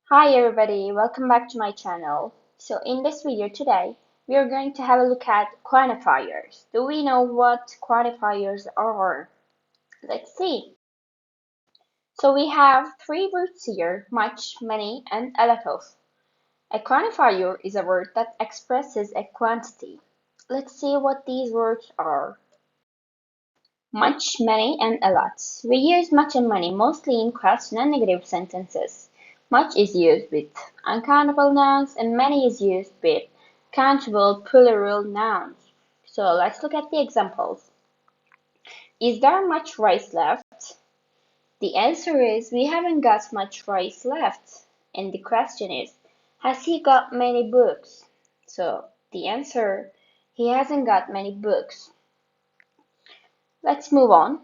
Hi everybody, welcome back to my channel. So in this video today, we are going to have a look at quantifiers. Do we know what quantifiers are? Let's see. So we have three words here, much, many, and a lot of. A quantifier is a word that expresses a quantity. Let's see what these words are. Much, many, and a lot. We use much and many mostly in question and negative sentences. Much is used with uncountable nouns and many is used with countable plural nouns. So let's look at the examples. Is there much rice left? The answer is we haven't got much rice left. And the question is, has he got many books? So the answer, he hasn't got many books. Let's move on.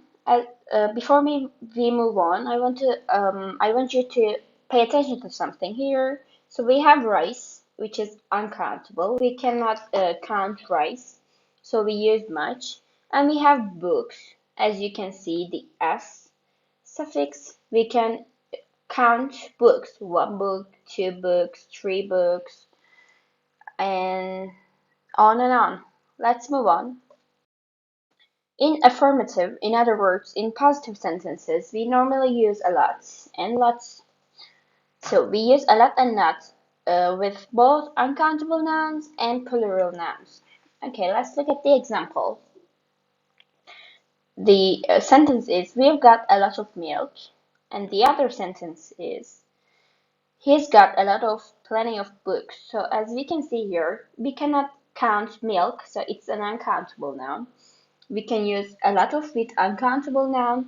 Before we move on, I want you to pay attention to something here. So we have rice, which is uncountable. We cannot count rice, so we use much. And we have books. As you can see, the s suffix. We can count books. One book, two books, three books, and on and on. Let's move on. In affirmative, in other words, in positive sentences, we normally use a lot and lots. So we use a lot and not with both uncountable nouns and plural nouns. Okay, let's look at the example. The sentence is, we've got a lot of milk. And the other sentence is, he's got a lot of plenty of books. So as we can see here, we cannot count milk, so it's an uncountable noun. We can use a lot of with uncountable noun.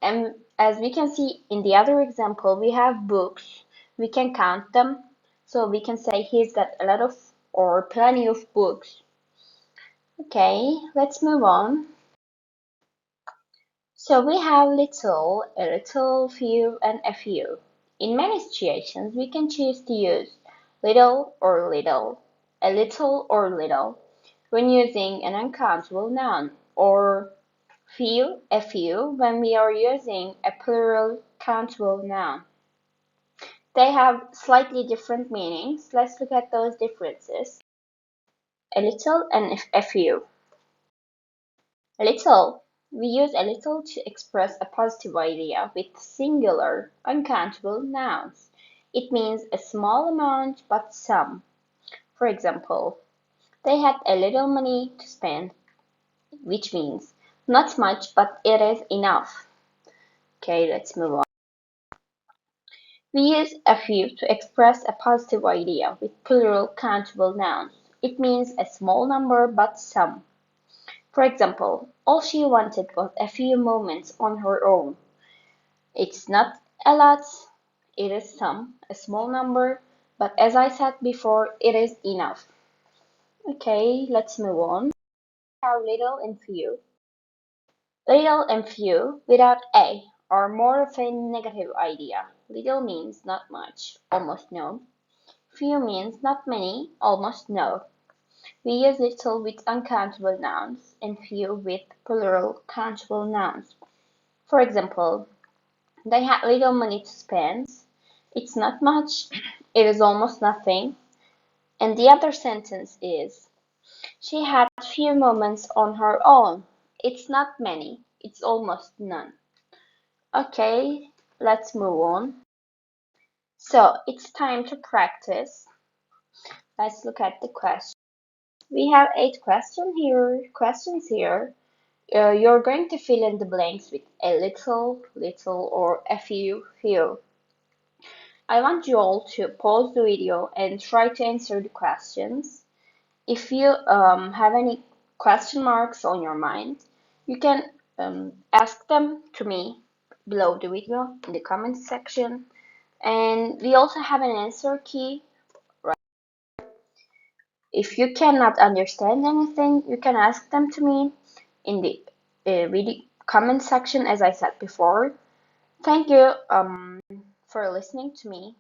And as we can see in the other example, we have books. We can count them. So we can say he's got a lot of or plenty of books. Okay, let's move on. So we have little, a little, few, and a few. In many situations, we can choose to use little or little, a little or little, when using an uncountable noun, or few, a few, when we are using a plural countable noun. They have slightly different meanings. Let's look at those differences. A little and a few. A little. We use a little to express a positive idea with singular, uncountable nouns. It means a small amount but some. For example, they had a little money to spend, which means not much but it is enough. Okay, let's move on. We use a few to express a positive idea with plural countable nouns. It means a small number but some. For example, all she wanted was a few moments on her own. It's not a lot, it is some, a small number, but as I said before, it is enough. Okay, let's move on. How little and few. Little and few without a are more of a negative idea. Little means not much, almost no. Few means not many, almost no. We use little with uncountable nouns and few with plural countable nouns. For example, they had little money to spend. It's not much, it is almost nothing. And the other sentence is, she had few moments on her own. It's not many, it's almost none. Okay, let's move on. So it's time to practice. Let's look at the question. We have 8 questions here. You're going to fill in the blanks with a little, little, or a few, few. I want you all to pause the video and try to answer the questions. If you have any question marks on your mind, you can ask them to me below the video in the comment section. And we also have an answer key. If you cannot understand anything, you can ask them to me in the video comment section, as I said before. Thank you for listening to me.